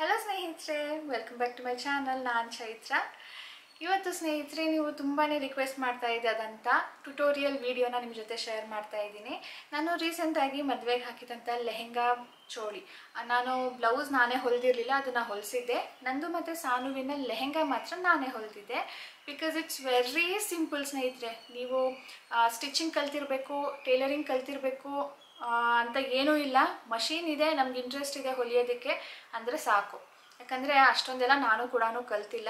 Hello ಸ್ನೇಹಿತರೆ, welcome back to my channel. ನಾನು ಚೈತ್ರ. ಇವತ್ತು ಸ್ನೇಹಿತರೆ, ನೀವು ತುಂಬಾ ರಿಕ್ವೆಸ್ಟ್ ಮಾಡ್ತಾ ಇದ್ದಾದಂಥ ಟ್ಯುಟೋರಿಯಲ್ ವಿಡಿಯೋನ ನಿಮ್ಮ ಜೊತೆ ಶೇರ್ ಮಾಡ್ತಾ ಇದ್ದೀನಿ. ನಾನು ರೀಸೆಂಟಾಗಿ ಮದುವೆಗೆ ಹಾಕಿದಂಥ ಲೆಹೆಂಗಾ ಚೋಳಿ, ನಾನು ಬ್ಲೌಸ್ ನಾನೇ ಹೊಲಿದಿರಲಿಲ್ಲ, ಅದನ್ನು ಹೊಲಿಸಿದ್ದೆ. ನಂದು ಮತ್ತು ಸಾನುವಿನ ಲೆಹೆಂಗಾ ಮಾತ್ರ ನಾನೇ ಹೊಲಿದಿದ್ದೆ. ಬಿಕಾಸ್ ಇಟ್ಸ್ ವೆರಿ ಸಿಂಪಲ್ ಸ್ನೇಹಿತರೆ. ನೀವು ಸ್ಟಿಚಿಂಗ್ ಕಲ್ತಿರಬೇಕು, ಟೇಲರಿಂಗ್ ಕಲ್ತಿರಬೇಕು ಅಂತ ಏನೂ ಇಲ್ಲ. ಮಷೀನ್ ಇದೆ, ನಮ್ಗೆ ಇಂಟ್ರೆಸ್ಟ್ ಇದೆ ಹೊಲಿಯೋದಕ್ಕೆ ಅಂದರೆ ಸಾಕು. ಯಾಕಂದರೆ ಅಷ್ಟೊಂದೆಲ್ಲ ನಾನು ಕೂಡ ಕಲ್ತಿಲ್ಲ.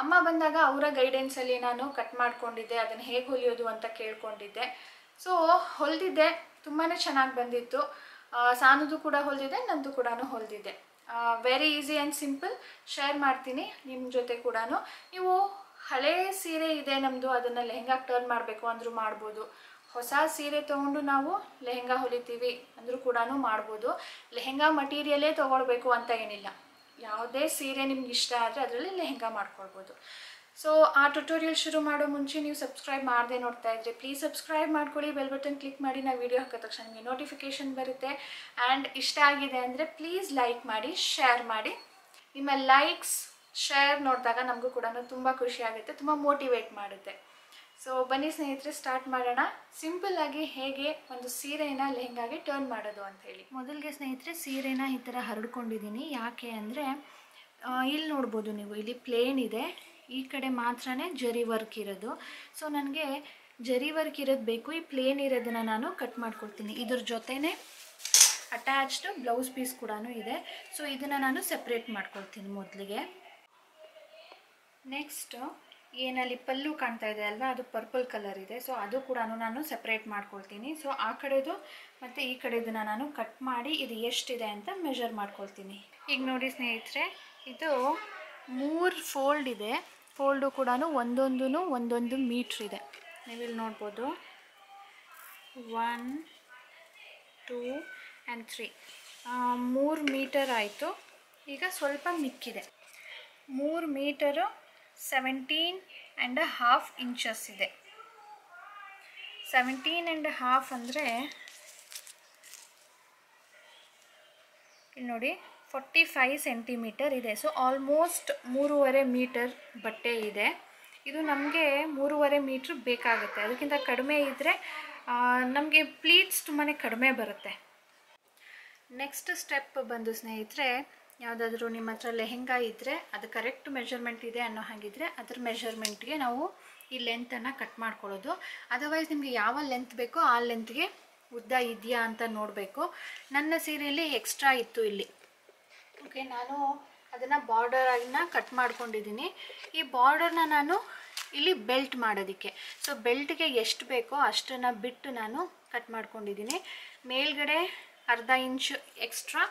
ಅಮ್ಮ ಬಂದಾಗ ಅವರ ಗೈಡೆನ್ಸಲ್ಲಿ ನಾನು ಕಟ್ ಮಾಡ್ಕೊಂಡಿದ್ದೆ, ಅದನ್ನು ಹೇಗೆ ಹೊಲಿಯೋದು ಅಂತ ಕೇಳ್ಕೊಂಡಿದ್ದೆ. ಸೊ ಹೊಲಿದಿದ್ದೆ, ತುಂಬಾ ಚೆನ್ನಾಗಿ ಬಂದಿತ್ತು. ಸಾನುದು ಕೂಡ ಹೊಲಿದಿದ್ದೆ, ನಂದು ಕೂಡ ಹೊಲಿದಿದ್ದೆ. Very easy and simple. Share ಮಾಡ್ತೀನಿ ನಿಮ್ಮ ಜೊತೆ ಕೂಡ. ನೀವು ಹಳೆ ಸೀರೆ ಇದೆ ನಮ್ಮದು, ಅದನ್ನು ಲೆಹೆಂಗಾಗೆ ಟರ್ನ್ ಮಾಡಬೇಕು ಅಂದರೂ ಮಾಡ್ಬೋದು. ಹೊಸ ಸೀರೆ ತೊಗೊಂಡು ನಾವು ಲೆಹೆಂಗಾ ಹೊಲಿತೀವಿ ಅಂದರೂ ಕೂಡ ಮಾಡ್ಬೋದು. ಲೆಹೆಂಗಾ ಮಟೀರಿಯಲೇ ತೊಗೊಳ್ಬೇಕು ಅಂತ ಏನಿಲ್ಲ. ಯಾವುದೇ ಸೀರೆ ನಿಮ್ಗೆ ಇಷ್ಟ ಆದರೆ ಅದರಲ್ಲಿ ಲೆಹೆಂಗಾ ಮಾಡ್ಕೊಳ್ಬೋದು. ಸೊ ಆ ಟ್ಯುಟೋರಿಯಲ್ ಶುರು ಮಾಡೋ ಮುಂಚೆ ನೀವು ಸಬ್ಸ್ಕ್ರೈಬ್ ಮಾಡದೆ ನೋಡ್ತಾ ಇದ್ದರೆ ಪ್ಲೀಸ್ ಸಬ್ಸ್ಕ್ರೈಬ್ ಮಾಡ್ಕೊಳ್ಳಿ. ಬೆಲ್ ಬಟನ್ ಕ್ಲಿಕ್ ಮಾಡಿ. ನಾವು ವಿಡಿಯೋ ಹಾಕಿದ ತಕ್ಷಣ ನಿಮಗೆ ನೋಟಿಫಿಕೇಷನ್ ಬರುತ್ತೆ. ಆ್ಯಂಡ್ ಇಷ್ಟ ಆಗಿದೆ ಅಂದರೆ ಪ್ಲೀಸ್ ಲೈಕ್ ಮಾಡಿ, ಶೇರ್ ಮಾಡಿ. ನಿಮ್ಮ ಲೈಕ್ಸ್ ಶೇರ್ ನೋಡಿದಾಗ ನಮಗೂ ಕೂಡ ತುಂಬ ಖುಷಿ ಆಗುತ್ತೆ, ತುಂಬ ಮೋಟಿವೇಟ್ ಮಾಡುತ್ತೆ. ಸೊ ಬನ್ನಿ ಸ್ನೇಹಿತರೆ, ಸ್ಟಾರ್ಟ್ ಮಾಡೋಣ. ಸಿಂಪಲ್ಲಾಗಿ ಹೇಗೆ ಒಂದು ಸೀರೆನ ಲೆಹೆಂಗಾಗೆ ಟರ್ನ್ ಮಾಡೋದು ಅಂತ ಹೇಳಿ. ಮೊದಲಿಗೆ ಸ್ನೇಹಿತರೆ, ಸೀರೆನ ಈ ಥರ ಹರಡ್ಕೊಂಡಿದ್ದೀನಿ. ಯಾಕೆ ಅಂದರೆ ಇಲ್ಲಿ ನೋಡ್ಬೋದು ನೀವು, ಇಲ್ಲಿ ಪ್ಲೇನ್ ಇದೆ, ಈ ಕಡೆ ಮಾತ್ರನೇ ಜರಿ ವರ್ಕ್ ಇರೋದು. ಸೊ ನನಗೆ ಜರಿ ವರ್ಕ್ ಇರೋದು ಬೇಕು. ಈ ಪ್ಲೇನ್ ಇರೋದನ್ನು ನಾನು ಕಟ್ ಮಾಡ್ಕೊಳ್ತೀನಿ. ಇದ್ರ ಜೊತೆನೇ ಅಟ್ಯಾಚ್ಡ್ ಬ್ಲೌಸ್ ಪೀಸ್ ಕೂಡ ಇದೆ. ಸೊ ಇದನ್ನು ನಾನು ಸೆಪ್ರೇಟ್ ಮಾಡ್ಕೊಳ್ತೀನಿ ಮೊದಲಿಗೆ. ನೆಕ್ಸ್ಟು ಏನಲ್ಲಿ ಪಲ್ಲು ಕಾಣ್ತಾ ಇದೆ ಅಲ್ವಾ, ಅದು ಪರ್ಪಲ್ ಕಲರ್ ಇದೆ. ಸೊ ಅದು ಕೂಡ ನಾನು ಸೆಪ್ರೇಟ್ ಮಾಡ್ಕೊಳ್ತೀನಿ. ಸೊ ಆ ಕಡೆದು ಮತ್ತು ಈ ಕಡೆದನ್ನು ನಾನು ಕಟ್ ಮಾಡಿ ಇದು ಎಷ್ಟಿದೆ ಅಂತ ಮೆಷರ್ ಮಾಡ್ಕೊಳ್ತೀನಿ. ಈಗ ನೋಡಿ ಸ್ನೇಹಿತರೆ, ಇದು 3 ಫೋಲ್ಡ್ ಇದೆ. ಫೋಲ್ಡು ಕೂಡ ಒಂದೊಂದು ಮೀಟ್ರ್ ಇದೆ. ನೀವಿಲ್ಲಿ ನೋಡ್ಬೋದು, 1 2 ಆ್ಯಂಡ್ 3 3 ಮೀಟರ್ ಆಯಿತು. ಈಗ ಸ್ವಲ್ಪ ಮಿಕ್ಕಿದೆ. 3 ಮೀಟರು 17.5 ಇಂಚಸ್ ಇದೆ. 17.5 ಅಂದರೆ ಇಲ್ಲಿ ನೋಡಿ 45 ಸೆಂಟಿಮೀಟರ್ ಇದೆ. ಸೊ ಆಲ್ಮೋಸ್ಟ್ 3.5 ಮೀಟರ್ ಬಟ್ಟೆ ಇದೆ. ಇದು ನಮಗೆ 3.5 ಮೀಟ್ರ್ ಬೇಕಾಗುತ್ತೆ. ಅದಕ್ಕಿಂತ ಕಡಿಮೆ ಇದ್ದರೆ ನಮಗೆ ಪ್ಲೀಟ್ಸ್ ತುಂಬಾ ಕಡಿಮೆ ಬರುತ್ತೆ. ನೆಕ್ಸ್ಟ್ ಸ್ಟೆಪ್ ಬಂದು ಸ್ನೇಹಿತರೆ, ಯಾವುದಾದ್ರೂ ನಿಮ್ಮ ಹತ್ರ ಲೆಹೆಂಗಾ ಇದ್ದರೆ ಅದು ಕರೆಕ್ಟ್ ಮೆಷರ್ಮೆಂಟ್ ಇದೆ ಅನ್ನೋ ಹಾಗಿದ್ರೆ ಅದ್ರ ಮೆಷರ್ಮೆಂಟ್ಗೆ ನಾವು ಈ ಲೆಂತನ್ನು ಕಟ್ ಮಾಡ್ಕೊಳ್ಳೋದು. ಅದರ್ವೈಸ್ ನಿಮಗೆ ಯಾವ ಲೆಂತ್ ಬೇಕೋ ಆ ಲೆಂತ್ಗೆ ಉದ್ದ ಇದೆಯಾ ಅಂತ ನೋಡಬೇಕು. ನನ್ನ ಸೀರೆಯಲ್ಲಿ ಎಕ್ಸ್ಟ್ರಾ ಇತ್ತು ಇಲ್ಲಿ. ಓಕೆ, ನಾನು ಅದನ್ನು ಬಾರ್ಡರನ್ನು ಕಟ್ ಮಾಡ್ಕೊಂಡಿದ್ದೀನಿ. ಈ ಬಾರ್ಡರ್ನ ನಾನು ಇಲ್ಲಿ ಬೆಲ್ಟ್ ಮಾಡೋದಕ್ಕೆ, ಸೊ ಬೆಲ್ಟ್ಗೆ ಎಷ್ಟು ಬೇಕೋ ಅಷ್ಟನ್ನು ಬಿಟ್ಟು ನಾನು ಕಟ್ ಮಾಡ್ಕೊಂಡಿದ್ದೀನಿ. ಮೇಲ್ಗಡೆ ಅರ್ಧ ಇಂಚು ಎಕ್ಸ್ಟ್ರಾ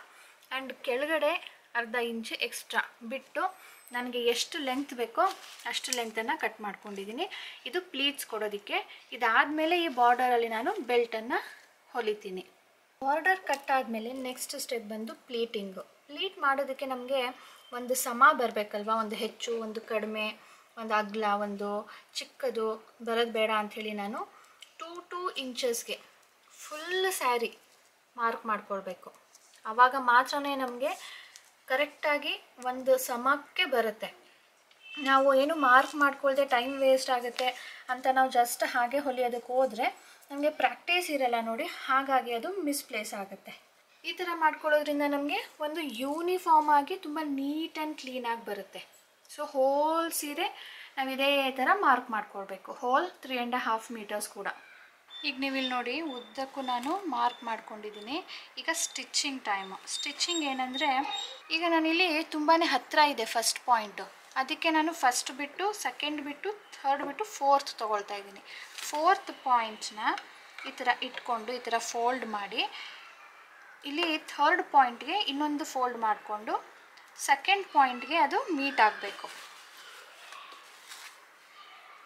ಆ್ಯಂಡ್ ಕೆಳಗಡೆ ಅರ್ಧ ಇಂಚು ಎಕ್ಸ್ಟ್ರಾ ಬಿಟ್ಟು ನನಗೆ ಎಷ್ಟು ಲೆಂತ್ ಬೇಕೋ ಅಷ್ಟು ಲೆಂತನ್ನು ಕಟ್ ಮಾಡ್ಕೊಂಡಿದ್ದೀನಿ. ಇದು ಪ್ಲೀಟ್ಸ್ ಕೊಡೋದಕ್ಕೆ. ಇದಾದಮೇಲೆ ಈ ಬಾರ್ಡರಲ್ಲಿ ನಾನು ಬೆಲ್ಟನ್ನು ಹೊಲಿತೀನಿ. ಬಾರ್ಡರ್ ಕಟ್ ಆದಮೇಲೆ ನೆಕ್ಸ್ಟ್ ಸ್ಟೆಪ್ ಬಂದು ಪ್ಲೀಟಿಂಗು. ಪ್ಲೀಟ್ ಮಾಡೋದಕ್ಕೆ ನಮಗೆ ಒಂದು ಸಮ ಬರಬೇಕಲ್ವ, ಒಂದು ಹೆಚ್ಚು ಒಂದು ಕಡಿಮೆ, ಒಂದು ಅಗಲ ಒಂದು ಚಿಕ್ಕದು ಬರೋದು ಬೇಡ ಅಂಥೇಳಿ ನಾನು 2 ಇಂಚಸ್ಗೆ ಫುಲ್ ಸ್ಯಾರಿ ಮಾರ್ಕ್ ಮಾಡ್ಕೊಳ್ಬೇಕು. ಆವಾಗ ಮಾತ್ರನೇ ನಮಗೆ ಕರೆಕ್ಟಾಗಿ ಒಂದು ಸಮಕ್ಕೆ ಬರುತ್ತೆ. ನಾವು ಏನು ಮಾರ್ಕ್ ಮಾಡ್ಕೊಳ್ದೆ ಟೈಮ್ ವೇಸ್ಟ್ ಆಗುತ್ತೆ ಅಂತ ನಾವು ಜಸ್ಟ್ ಹಾಗೆ ಹೊಲಿಯೋದಕ್ಕೆ ಹೋದರೆ ನಮಗೆ ಪ್ರಾಕ್ಟೀಸ್ ಇರಲ್ಲ ನೋಡಿ, ಹಾಗಾಗಿ ಅದು ಮಿಸ್ಪ್ಲೇಸ್ ಆಗುತ್ತೆ. ಈ ಥರ ಮಾಡ್ಕೊಳ್ಳೋದ್ರಿಂದ ನಮಗೆ ಒಂದು ಯೂನಿಫಾರ್ಮ್ ಆಗಿ ತುಂಬ ನೀಟ್ ಆ್ಯಂಡ್ ಕ್ಲೀನಾಗಿ ಬರುತ್ತೆ. ಸೊ ಹೋಲ್ ಸೀರೆ ನಾವು ಇದೇ ಥರ ಮಾರ್ಕ್ ಮಾಡ್ಕೊಳ್ಬೇಕು. ಹೋಲ್ 3.5 ಮೀಟರ್ಸ್ ಕೂಡ. ಈಗ ನೀವಿಲ್ಲಿ ನೋಡಿ, ಉದ್ದಕ್ಕೂ ನಾನು ಮಾರ್ಕ್ ಮಾಡ್ಕೊಂಡಿದ್ದೀನಿ. ಈಗ ಸ್ಟಿಚ್ಚಿಂಗ್ ಟೈಮು. ಸ್ಟಿಚ್ಚಿಂಗ್ ಏನಂದರೆ, ಈಗ ನಾನಿಲ್ಲಿ ತುಂಬಾ ಹತ್ತಿರ ಇದೆ ಫಸ್ಟ್ ಪಾಯಿಂಟು, ಅದಕ್ಕೆ ನಾನು ಫಸ್ಟ್ ಬಿಟ್ಟು ಸೆಕೆಂಡ್ ಬಿಟ್ಟು ಥರ್ಡ್ ಬಿಟ್ಟು ಫೋರ್ತ್ ತೊಗೊಳ್ತಾ ಇದ್ದೀನಿ. ಫೋರ್ತ್ ಪಾಯಿಂಟ್ನ ಈ ಥರ ಇಟ್ಕೊಂಡು ಈ ಥರ ಫೋಲ್ಡ್ ಮಾಡಿ, ಇಲ್ಲಿ ಥರ್ಡ್ ಪಾಯಿಂಟ್ಗೆ ಇನ್ನೊಂದು ಫೋಲ್ಡ್ ಮಾಡಿಕೊಂಡು ಸೆಕೆಂಡ್ ಪಾಯಿಂಟ್ಗೆ ಅದು ಮೀಟ್ ಆಗಬೇಕು.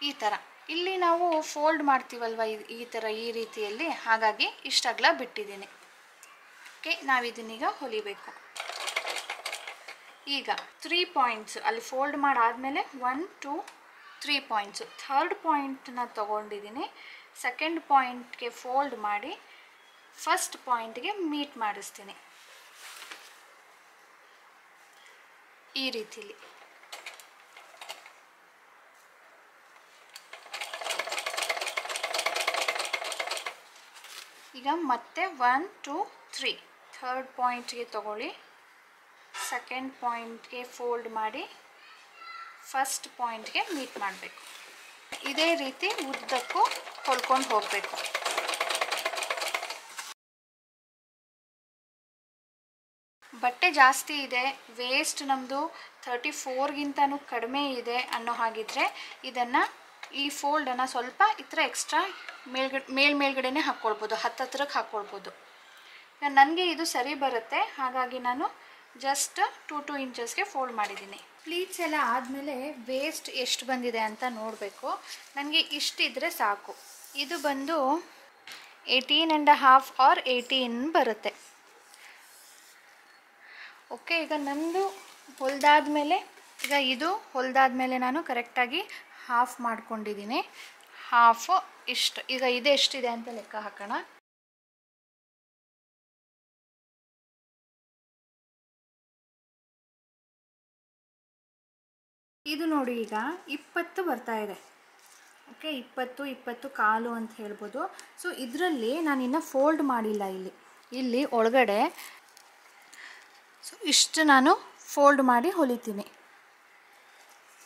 ಈ ಥರ ಇಲ್ಲಿ ನಾವು ಫೋಲ್ಡ್ ಮಾಡ್ತೀವಲ್ವ ಈ ಥರ ಈ ರೀತಿಯಲ್ಲಿ, ಹಾಗಾಗಿ ಇಷ್ಟಾಗಲ ಬಿಟ್ಟಿದ್ದೀನಿ. ಓಕೆ, ನಾವಿದನ್ನೀಗ ಹೊಲಿಬೇಕು. ಈಗ 3 ಪಾಯಿಂಟ್ಸ್ ಅಲ್ಲಿ ಫೋಲ್ಡ್ ಮಾಡಾದಮೇಲೆ 1 2 3 ಪಾಯಿಂಟ್ಸು. ಥರ್ಡ್ ಪಾಯಿಂಟನ್ನ ತೊಗೊಂಡಿದ್ದೀನಿ. ಸೆಕೆಂಡ್ ಪಾಯಿಂಟ್ಗೆ ಫೋಲ್ಡ್ ಮಾಡಿ ಫಸ್ಟ್ ಪಾಯಿಂಟ್ಗೆ ಮೀಟ್ ಮಾಡಿಸ್ತೀನಿ. ಈ ರೀತಿಲಿ. ಈಗ ಮತ್ತೆ 1 2 3 ಥರ್ಡ್ ಪಾಯಿಂಟ್ಗೆ ತಗೊಳ್ಳಿ, ಸೆಕೆಂಡ್ ಪಾಯಿಂಟ್ಗೆ ಫೋಲ್ಡ್ ಮಾಡಿ ಫಸ್ಟ್ ಪಾಯಿಂಟ್ಗೆ ಮೀಟ್ ಮಾಡಬೇಕು. ಇದೇ ರೀತಿ ಉದ್ದಕ್ಕೂ ಹೊಲ್ಕೊಂಡು ಹೋಗಬೇಕು. ಬಟ್ಟೆ ಜಾಸ್ತಿ ಇದೆ, ವೇಸ್ಟ್ ನಮ್ಮದು 34ಗಿಂತನೂ ಕಡಿಮೆ ಇದೆ ಅನ್ನೋ ಹಾಗಿದ್ರೆ ಇದನ್ನು ಈ ಫೋಲ್ಡನ್ನು ಸ್ವಲ್ಪ ಈ ಥರ ಎಕ್ಸ್ಟ್ರಾ ಮೇಲ್ಗಡೆನೇ ಹಾಕ್ಕೊಳ್ಬೋದು, ಹತ್ತತ್ರಕ್ಕೆ ಹಾಕ್ಕೊಳ್ಬೋದು. ನನಗೆ ಇದು ಸರಿ ಬರುತ್ತೆ, ಹಾಗಾಗಿ ನಾನು ಜಸ್ಟ್ 2 ಇಂಚಸ್ಗೆ ಫೋಲ್ಡ್ ಮಾಡಿದ್ದೀನಿ. ಪ್ಲೀಟ್ಸ್ ಎಲ್ಲ ಆದಮೇಲೆ ವೇಸ್ಟ್ ಎಷ್ಟು ಬಂದಿದೆ ಅಂತ ನೋಡಬೇಕು. ನನಗೆ ಇಷ್ಟಿದ್ರೆ ಸಾಕು. ಇದು ಬಂದು 18.5 or 18 ಬರುತ್ತೆ. ಓಕೆ, ಈಗ ನಮ್ಮದು ಹೊಲ್ದಾದ್ಮೇಲೆ, ಈಗ ಇದು ಹೊಲ್ದಾದ್ಮೇಲೆ ನಾನು ಕರೆಕ್ಟಾಗಿ ಹಾಫ್ ಮಾಡ್ಕೊಂಡಿದ್ದೀನಿ. ಹಾಫು ಇಷ್ಟು. ಈಗ ಇದು ಎಷ್ಟಿದೆ ಅಂತ ಲೆಕ್ಕ ಹಾಕೋಣ. ಇದು ನೋಡಿ ಈಗ 20 ಬರ್ತಾ ಇದೆ. ಓಕೆ, 20 ಕಾಲು ಅಂತ ಹೇಳ್ಬೋದು. ಸೊ ಇದರಲ್ಲಿ ನಾನಿನ್ನು ಫೋಲ್ಡ್ ಮಾಡಿಲ್ಲ. ಇಲ್ಲಿ ಒಳಗಡೆ ಸೊ ಇಷ್ಟು ನಾನು ಫೋಲ್ಡ್ ಮಾಡಿ ಹೊಲಿತೀನಿ.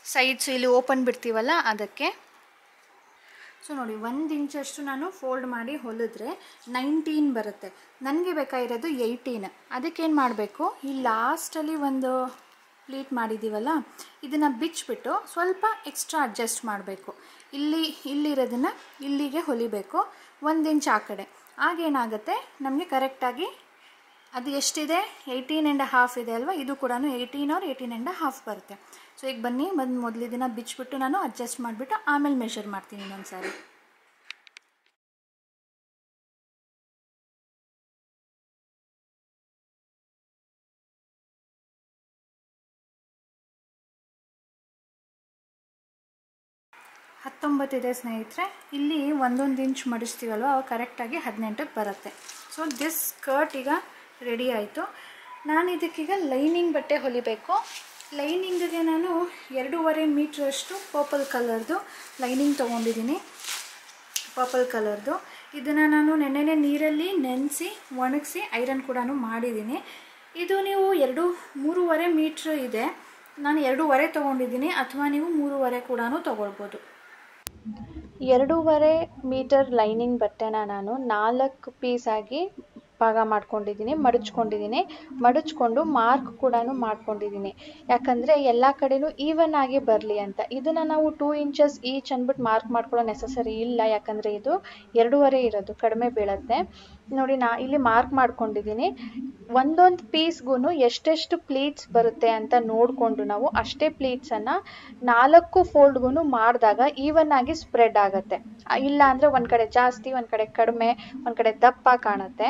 ಸೈಡ್ಸು ಇಲ್ಲಿ ಓಪನ್ ಬಿಡ್ತೀವಲ್ಲ ಅದಕ್ಕೆ. ಸೊ ನೋಡಿ 1 ಇಂಚಷ್ಟು ನಾನು ಫೋಲ್ಡ್ ಮಾಡಿ ಹೊಲಿದ್ರೆ 19 ಬರುತ್ತೆ. ನನಗೆ ಬೇಕಾಗಿರೋದು 18. ಅದಕ್ಕೇನು ಮಾಡಬೇಕು, ಈ ಲಾಸ್ಟಲ್ಲಿ ಒಂದು ಪ್ಲೀಟ್ ಮಾಡಿದ್ದೀವಲ್ಲ, ಇದನ್ನು ಬಿಚ್ಚಿಬಿಟ್ಟು ಸ್ವಲ್ಪ ಎಕ್ಸ್ಟ್ರಾ ಅಡ್ಜಸ್ಟ್ ಮಾಡಬೇಕು. ಇಲ್ಲಿರೋದನ್ನು ಇಲ್ಲಿಗೆ ಹೊಲಿಬೇಕು, 1 ಇಂಚ್ ಆ ಕಡೆ. ಆಗೇನಾಗುತ್ತೆ, ನಮಗೆ ಕರೆಕ್ಟಾಗಿ ಅದು ಎಷ್ಟಿದೆ 18.5 ಇದೆ ಅಲ್ವಾ, ಇದು ಕೂಡ 18 or 18.5 ಬರುತ್ತೆ. ಸೊ ಈಗ ಬನ್ನಿ, ಮೊದಲು ಇದನ್ನು ಬಿಚ್ಚಿಬಿಟ್ಟು ನಾನು ಅಡ್ಜಸ್ಟ್ ಮಾಡಿಬಿಟ್ಟು ಆಮೇಲೆ ಮೆಷರ್ ಮಾಡ್ತೀನಿ ಇನ್ನೊಂದು ಸಾರಿ. ಇದೆ ಸ್ನೇಹಿತರೆ. ಇಲ್ಲಿ 1 ಇಂಚ್ ಮಡಿಸ್ತೀವಲ್ವ, ಅವಾಗ ಕರೆಕ್ಟಾಗಿ 18ಕ್ಕೆ ಬರುತ್ತೆ. ಸೊ ದಿಸ್ ಸ್ಕರ್ಟ್ ಈಗ ರೆಡಿ ಆಯಿತು. ನಾನು ಇದಕ್ಕೀಗ ಲೈನಿಂಗ್ ಬಟ್ಟೆ ಹೊಲಿಬೇಕು. ಲೈನಿಂಗಿಗೆ ನಾನು 2.5 ಮೀಟ್ರಷ್ಟು ಪರ್ಪಲ್ ಕಲರ್ದು ಲೈನಿಂಗ್ ತೊಗೊಂಡಿದ್ದೀನಿ. ಪರ್ಪಲ್ ಕಲರ್ದು ಇದನ್ನು ನಾನು ನೆನ್ನೆನೇ ನೀರಲ್ಲಿ ನೆನೆಸಿ ಒಣಗಿಸಿ ಐರನ್ ಕೂಡ ಮಾಡಿದ್ದೀನಿ. ಇದು ನೀವು 3.5 ಮೀಟ್ರ್ ಇದೆ, ನಾನು 2.5 ತೊಗೊಂಡಿದ್ದೀನಿ, ಅಥವಾ ನೀವು 3.5 ಕೂಡ ತೊಗೊಳ್ಬೋದು. 2.5 ಮೀಟರ್ ಲೈನಿಂಗ್ ಬಟ್ಟೆನ ನಾನು 4 ಪೀಸಾಗಿ ಭಾಗ ಮಾಡ್ಕೊಂಡಿದ್ದೀನಿ, ಮಡಚ್ಕೊಂಡು ಮಾರ್ಕ್ ಕೂಡ ಮಾಡ್ಕೊಂಡಿದ್ದೀನಿ. ಯಾಕಂದರೆ ಎಲ್ಲ ಕಡೆನೂ ಈವನ್ ಆಗಿ ಬರಲಿ ಅಂತ. ಇದನ್ನು ನಾವು 2 ಇಂಚಸ್ ಈಚ್ ಅಂದ್ಬಿಟ್ಟು ಮಾರ್ಕ್ ಮಾಡ್ಕೊಳ್ಳೋ ನೆಸಸರಿ ಇಲ್ಲ, ಯಾಕಂದರೆ ಇದು 2.5 ಇರೋದು, ಕಡಿಮೆ ಬೀಳುತ್ತೆ. ನೋಡಿ, ಇಲ್ಲಿ ಮಾರ್ಕ್ ಮಾಡ್ಕೊಂಡಿದ್ದೀನಿ. ಒಂದೊಂದು ಪೀಸ್ಗೂ ಎಷ್ಟೆಷ್ಟು ಪ್ಲೀಟ್ಸ್ ಬರುತ್ತೆ ಅಂತ ನೋಡಿಕೊಂಡು ನಾವು ಅಷ್ಟೇ ಪ್ಲೀಟ್ಸನ್ನು 4 ಫೋಲ್ಡ್ಗೂ ಮಾಡಿದಾಗ ಈವನ್ ಆಗಿ ಸ್ಪ್ರೆಡ್ ಆಗುತ್ತೆ. ಇಲ್ಲ ಅಂದರೆ ಒಂದು ಕಡೆ ಜಾಸ್ತಿ, ಒಂದು ಕಡೆ ಕಡಿಮೆ, ಒಂದು ಕಡೆ ದಪ್ಪ ಕಾಣುತ್ತೆ.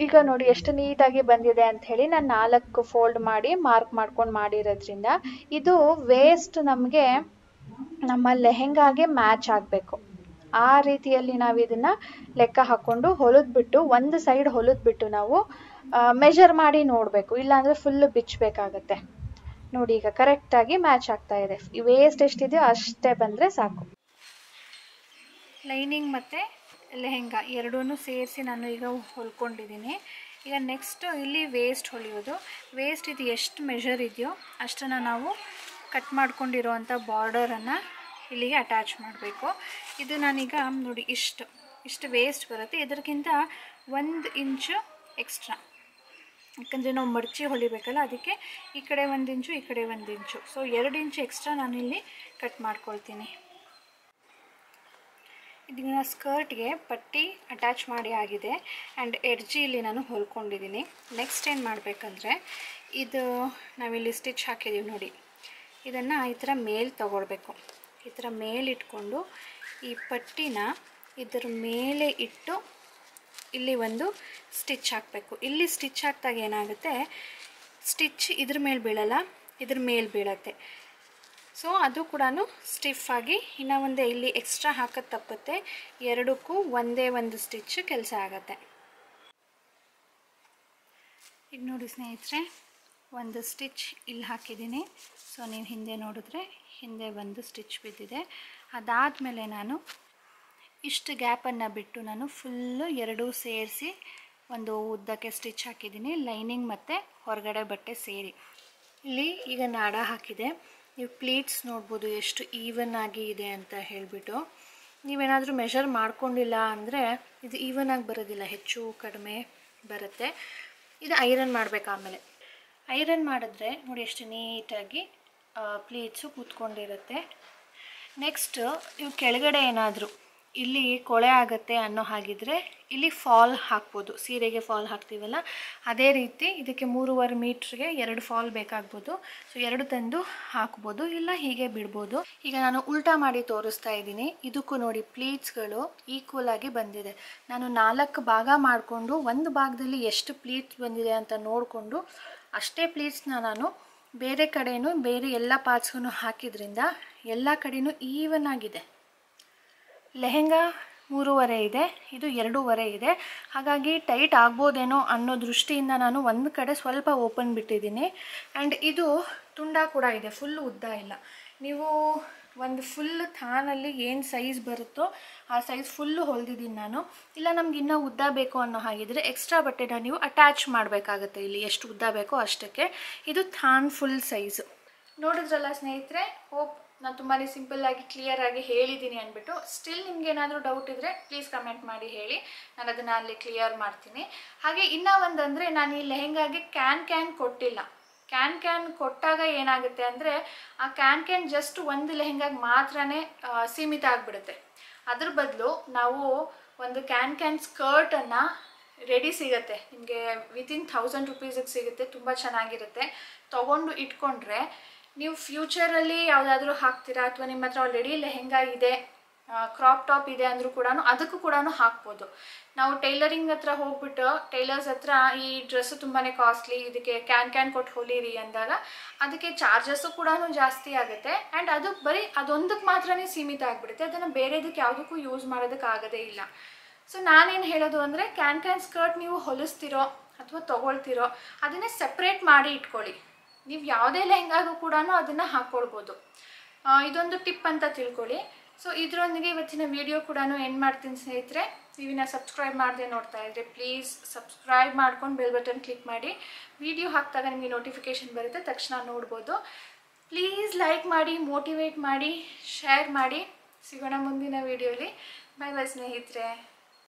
ಈಗ ನೋಡಿ ಎಷ್ಟು ನೀಟಾಗಿ ಬಂದಿದೆ ಅಂತ ಹೇಳಿ ನಾನು 4 ಫೋಲ್ಡ್ ಮಾಡಿ ಮಾರ್ಕ್ ಮಾಡ್ಕೊಂಡು ಮಾಡಿರೋದ್ರಿಂದ ಇದು ವೇಸ್ಟ್ ನಮಗೆ ನಮ್ಮ ಲೆಹೆಂಗಾಗೆ ಮ್ಯಾಚ್ ಆಗಬೇಕು. ಆ ರೀತಿಯಲ್ಲಿ ನಾವು ಇದನ್ನು ಲೆಕ್ಕ ಹಾಕ್ಕೊಂಡು ಹೊಲಿದ್ಬಿಟ್ಟು, ಒಂದು ಸೈಡ್ ಹೊಲಿದ್ಬಿಟ್ಟು ನಾವು ಮೆಷರ್ ಮಾಡಿ ನೋಡಬೇಕು. ಇಲ್ಲಾಂದರೆ ಫುಲ್ಲು ಬಿಚ್ಚಬೇಕಾಗತ್ತೆ. ನೋಡಿ, ಈಗ ಕರೆಕ್ಟಾಗಿ ಮ್ಯಾಚ್ ಆಗ್ತಾ ಇದೆ. ವೇಸ್ಟ್ ಎಷ್ಟಿದೆಯೋ ಅಷ್ಟೇ ಬಂದರೆ ಸಾಕು. ಲೈನಿಂಗ್ ಮತ್ತು ಲೆಹೆಂಗಾ ಎರಡೂ ಸೇರಿಸಿ ನಾನು ಈಗ ಹೊಲ್ಕೊಂಡಿದ್ದೀನಿ. ಈಗ ನೆಕ್ಸ್ಟು ಇಲ್ಲಿ ವೇಸ್ಟ್ ಹೊಲಿಯೋದು. ವೇಸ್ಟ್ ಇದು ಎಷ್ಟು ಮೆಷರ್ ಇದೆಯೋ ಅಷ್ಟನ್ನು ನಾವು ಕಟ್ ಮಾಡ್ಕೊಂಡಿರೋವಂಥ ಬಾರ್ಡರನ್ನು ಇಲ್ಲಿಗೆ ಅಟ್ಯಾಚ್ ಮಾಡಬೇಕು. ಇದು ನಾನೀಗ ನೋಡಿ ಇಷ್ಟು ವೇಸ್ಟ್ ಬರುತ್ತೆ. ಇದಕ್ಕಿಂತ 1 ಇಂಚು ಎಕ್ಸ್ಟ್ರಾ, ಯಾಕಂದರೆ ನಾವು ಮಡಚಿ ಹೊಲಿಬೇಕಲ್ಲ, ಅದಕ್ಕೆ ಈ ಕಡೆ 1 ಇಂಚು, ಈ ಕಡೆ 1 ಇಂಚು. ಸೊ 2 ಇಂಚು ಎಕ್ಸ್ಟ್ರಾ ನಾನಿಲ್ಲಿ ಕಟ್ ಮಾಡ್ಕೊಳ್ತೀನಿ. ಇದನ್ನ ಸ್ಕರ್ಟ್ಗೆ ಪಟ್ಟಿ ಅಟ್ಯಾಚ್ ಮಾಡಿ ಆಗಿದೆ ಆ್ಯಂಡ್ ಎಡ್ಜಿ ಇಲ್ಲಿ ನಾನು ಹೊಲ್ಕೊಂಡಿದ್ದೀನಿ. ನೆಕ್ಸ್ಟ್ ಏನು ಮಾಡಬೇಕಂದ್ರೆ, ಇದು ನಾವಿಲ್ಲಿ ಸ್ಟಿಚ್ ಹಾಕಿದ್ದೀವಿ ನೋಡಿ, ಇದನ್ನು ಈ ಥರ ಮೇಲೆ ತಗೊಳ್ಬೇಕು. ಈ ಥರ ಮೇಲಿಟ್ಕೊಂಡು ಈ ಪಟ್ಟಿನ ಇದರ ಮೇಲೆ ಇಟ್ಟು ಇಲ್ಲಿ ಒಂದು ಸ್ಟಿಚ್ ಹಾಕಬೇಕು. ಇಲ್ಲಿ ಸ್ಟಿಚ್ ಹಾಕಿದಾಗ ಏನಾಗುತ್ತೆ, ಸ್ಟಿಚ್ ಇದ್ರ ಮೇಲೆ ಬೀಳಲ್ಲ, ಇದ್ರ ಮೇಲೆ ಬೀಳತ್ತೆ. ಸೊ ಅದು ಕೂಡ ಸ್ಟಿಫಾಗಿ ಇನ್ನೂ ಒಂದೇ ಇಲ್ಲಿ ಎಕ್ಸ್ಟ್ರಾ ಹಾಕೋದು ತಪ್ಪುತ್ತೆ. ಎರಡಕ್ಕೂ ಒಂದೇ ಒಂದು ಸ್ಟಿಚ್ ಕೆಲಸ ಆಗುತ್ತೆ. ಈಗ ನೋಡಿ ಸ್ನೇಹಿತರೆ, ಒಂದು ಸ್ಟಿಚ್ ಇಲ್ಲಿ ಹಾಕಿದ್ದೀನಿ. ಸೊ ನೀವು ಹಿಂದೆ ನೋಡಿದ್ರೆ ಹಿಂದೆ ಒಂದು ಸ್ಟಿಚ್ ಬಿದ್ದಿದೆ. ಅದಾದಮೇಲೆ ನಾನು ಇಷ್ಟು ಗ್ಯಾಪನ್ನು ಬಿಟ್ಟು ನಾನು ಫುಲ್ಲು ಎರಡೂ ಸೇರಿಸಿ ಒಂದು ಉದ್ದಕ್ಕೆ ಸ್ಟಿಚ್ ಹಾಕಿದ್ದೀನಿ, ಲೈನಿಂಗ್ ಮತ್ತು ಹೊರಗಡೆ ಬಟ್ಟೆ ಸೇರಿ. ಇಲ್ಲಿ ಈಗ ನಾಡ ಹಾಕಿದೆ. ನೀವು ಪ್ಲೀಟ್ಸ್ ನೋಡ್ಬೋದು ಎಷ್ಟು ಈವನ್ ಆಗಿ ಇದೆ ಅಂತ ಹೇಳಿಬಿಟ್ಟು. ನೀವೇನಾದರೂ ಮೆಷರ್ ಮಾಡ್ಕೊಂಡಿಲ್ಲ ಅಂದರೆ ಇದು ಈವನ್ ಆಗಿ ಬರೋದಿಲ್ಲ, ಹೆಚ್ಚು ಕಡಿಮೆ ಬರುತ್ತೆ. ಇದು ಐರನ್ ಮಾಡಬೇಕು. ಆಮೇಲೆ ಐರನ್ ಮಾಡಿದ್ರೆ ನೋಡಿ ಎಷ್ಟು ನೀಟಾಗಿ ಪ್ಲೀಟ್ಸು ಕೂತ್ಕೊಂಡಿರುತ್ತೆ. ನೆಕ್ಸ್ಟ್ ಇವು ಕೆಳಗಡೆ ಏನಾದರೂ ಇಲ್ಲಿ ಕೊಳೆ ಆಗುತ್ತೆ ಅನ್ನೋ ಹಾಗಿದ್ರೆ ಇಲ್ಲಿ ಫಾಲ್ ಹಾಕ್ಬೋದು. ಸೀರೆಗೆ ಫಾಲ್ ಹಾಕ್ತೀವಲ್ಲ ಅದೇ ರೀತಿ ಇದಕ್ಕೆ 3.5 ಮೀಟ್ರಿಗೆ 2 ಫಾಲ್ ಬೇಕಾಗ್ಬೋದು. ಸೊ 2 ತಂದು ಹಾಕ್ಬೋದು, ಇಲ್ಲ ಹೀಗೆ ಬಿಡ್ಬೋದು. ಈಗ ನಾನು ಉಲ್ಟಾ ಮಾಡಿ ತೋರಿಸ್ತಾ ಇದ್ದೀನಿ. ಇದಕ್ಕೂ ನೋಡಿ ಪ್ಲೀಟ್ಸ್ಗಳು ಈಕ್ವಲ್ ಆಗಿ ಬಂದಿದೆ. ನಾನು 4 ಭಾಗ ಮಾಡಿಕೊಂಡು ಒಂದು ಭಾಗದಲ್ಲಿ ಎಷ್ಟು ಪ್ಲೀಟ್ಸ್ ಬಂದಿದೆ ಅಂತ ನೋಡಿಕೊಂಡು ಅಷ್ಟೇ ಪ್ಲೀಟ್ಸ್ನ ನಾನು ಬೇರೆ ಕಡೆಯೂ ಬೇರೆ ಎಲ್ಲ ಪಾರ್ಟ್ಸ್ಗೂ ಹಾಕಿದ್ರಿಂದ ಎಲ್ಲ ಕಡೆಯೂ ಈವನ್ ಆಗಿದೆ. ಲೆಹೆಂಗಾ 3.5 ಇದೆ, ಇದು 2.5 ಇದೆ. ಹಾಗಾಗಿ ಟೈಟ್ ಆಗ್ಬೋದೇನೋ ಅನ್ನೋ ದೃಷ್ಟಿಯಿಂದ ನಾನು ಒಂದು ಕಡೆ ಸ್ವಲ್ಪ ಓಪನ್ ಬಿಟ್ಟಿದ್ದೀನಿ. ಆ್ಯಂಡ್ ಇದು ತುಂಡ ಕೂಡ ಇದೆ, ಫುಲ್ ಉದ್ದ ಇಲ್ಲ. ನೀವು ಒಂದು ಫುಲ್ ಥಾನಲ್ಲಿ ಏನು ಸೈಜ್ ಬರುತ್ತೋ ಆ ಸೈಜ್ ಫುಲ್ಲು ಹೊಲ್ದಿದ್ದೀನಿ ನಾನು. ಇಲ್ಲ ನಮ್ಗೆ ಇನ್ನೂ ಉದ್ದ ಬೇಕು ಅನ್ನೋ ಹಾಗಿದ್ರೆ ಎಕ್ಸ್ಟ್ರಾ ಬಟ್ಟೆನ ನೀವು ಅಟ್ಯಾಚ್ ಮಾಡಬೇಕಾಗತ್ತೆ. ಇಲ್ಲಿ ಎಷ್ಟು ಉದ್ದ ಬೇಕೋ ಅಷ್ಟಕ್ಕೆ. ಇದು ಥಾನ್ ಫುಲ್ ಸೈಜು. ನೋಡಿದ್ರಲ್ಲ ಸ್ನೇಹಿತರೆ, ಹೋಪ್ ನಾನು ತುಂಬಾ ಸಿಂಪಲ್ಲಾಗಿ ಕ್ಲಿಯರಾಗಿ ಹೇಳಿದ್ದೀನಿ ಅಂದ್ಬಿಟ್ಟು. ಸ್ಟಿಲ್ ನಿಮ್ಗೆ ಏನಾದರೂ ಡೌಟ್ ಇದ್ದರೆ ಪ್ಲೀಸ್ ಕಮೆಂಟ್ ಮಾಡಿ ಹೇಳಿ, ನಾನು ಅದನ್ನು ಅಲ್ಲಿ ಕ್ಲಿಯರ್ ಮಾಡ್ತೀನಿ. ಹಾಗೆ ಇನ್ನೂ ಒಂದಂದರೆ, ನಾನು ಈ ಲೆಹೆಂಗಾಗೆ ಕ್ಯಾನ್ ಕೊಟ್ಟಿಲ್ಲ. ಕ್ಯಾನ್ ಕೊಟ್ಟಾಗ ಏನಾಗುತ್ತೆ ಅಂದರೆ ಆ ಕ್ಯಾನ್ ಜಸ್ಟ್ ಒಂದು ಲೆಹೆಂಗಾಗೆ ಮಾತ್ರನೇ ಸೀಮಿತ ಆಗಿಬಿಡುತ್ತೆ. ಅದ್ರ ಬದಲು ನಾವು ಒಂದು ಕ್ಯಾನ್ ಸ್ಕರ್ಟನ್ನು ರೆಡಿ ಸಿಗುತ್ತೆ ನಿಮಗೆ, ವಿತಿನ್ 1000 ರುಪೀಸಿಗೆ ಸಿಗುತ್ತೆ. ತುಂಬ ಚೆನ್ನಾಗಿರುತ್ತೆ. ತೊಗೊಂಡು ಇಟ್ಕೊಂಡ್ರೆ ನೀವು ಫ್ಯೂಚರಲ್ಲಿ ಯಾವುದಾದ್ರೂ ಹಾಕ್ತೀರಾ, ಅಥವಾ ನಿಮ್ಮ ಹತ್ರ ಆಲ್ರೆಡಿ ಲೆಹೆಂಗಾ ಇದೆ, ಕ್ರಾಪ್ ಟಾಪ್ ಇದೆ ಅಂದರೂ ಕೂಡ ಅದಕ್ಕೂ ಕೂಡ ಹಾಕ್ಬೋದು. ನಾವು ಟೈಲರಿಂಗ್ ಹತ್ರ ಹೋಗ್ಬಿಟ್ಟು ಟೈಲರ್ಸ್ ಹತ್ರ ಈ ಡ್ರೆಸ್ಸು ತುಂಬಾ ಕಾಸ್ಟ್ಲಿ, ಇದಕ್ಕೆ ಕ್ಯಾನ್ ಕೊಟ್ಟು ಹೊಲೀರಿ ಅಂದಾಗ ಅದಕ್ಕೆ ಚಾರ್ಜಸ್ಸು ಕೂಡ ಜಾಸ್ತಿ ಆಗುತ್ತೆ. ಆ್ಯಂಡ್ ಅದು ಬರೀ ಅದೊಂದಕ್ಕೆ ಮಾತ್ರನೇ ಸೀಮಿತ ಆಗಿಬಿಡುತ್ತೆ. ಅದನ್ನು ಬೇರೆದಕ್ಕೆ ಯಾವುದಕ್ಕೂ ಯೂಸ್ ಮಾಡೋದಕ್ಕೆ ಆಗೋದೇ ಇಲ್ಲ. ಸೊ ನಾನೇನು ಹೇಳೋದು ಅಂದರೆ, ಕ್ಯಾನ್ ಸ್ಕರ್ಟ್ ನೀವು ಹೊಲಿಸ್ತಿರೋ ಅಥವಾ ತೊಗೊಳ್ತಿರೋ ಅದನ್ನೇ ಸಪ್ರೇಟ್ ಮಾಡಿ ಇಟ್ಕೊಳ್ಳಿ. ನೀವು ಯಾವುದೇ ಲೆಹೆಂಗಾಗೂ ಕೂಡ ಅದನ್ನು ಹಾಕ್ಕೊಳ್ಬೋದು. ಇದೊಂದು ಟಿಪ್ ಅಂತ ತಿಳ್ಕೊಳ್ಳಿ. ಸೊ ಇದರೊಂದಿಗೆ ಇವತ್ತಿನ ವಿಡಿಯೋ ಕೂಡ ಎಂಡ್ ಮಾಡ್ತೀನಿ ಸ್ನೇಹಿತರೆ. ನೀವಿನ್ನ ಸಬ್ಸ್ಕ್ರೈಬ್ ಮಾಡದೆ ನೋಡ್ತಾ ಇದ್ದರೆ ಪ್ಲೀಸ್ ಸಬ್ಸ್ಕ್ರೈಬ್ ಮಾಡ್ಕೊಂಡು ಬೆಲ್ ಬಟನ್ ಕ್ಲಿಕ್ ಮಾಡಿ. ವಿಡಿಯೋ ಹಾಕಿದಾಗ ನಿಮಗೆ ನೋಟಿಫಿಕೇಷನ್ ಬರುತ್ತೆ, ತಕ್ಷಣ ನೋಡ್ಬೋದು. ಪ್ಲೀಸ್ ಲೈಕ್ ಮಾಡಿ, ಮೋಟಿವೇಟ್ ಮಾಡಿ, ಶೇರ್ ಮಾಡಿ. ಸಿಗೋಣ ಮುಂದಿನ ವಿಡಿಯೋಲಿ. ಬೈ ಬೈ ಸ್ನೇಹಿತರೆ.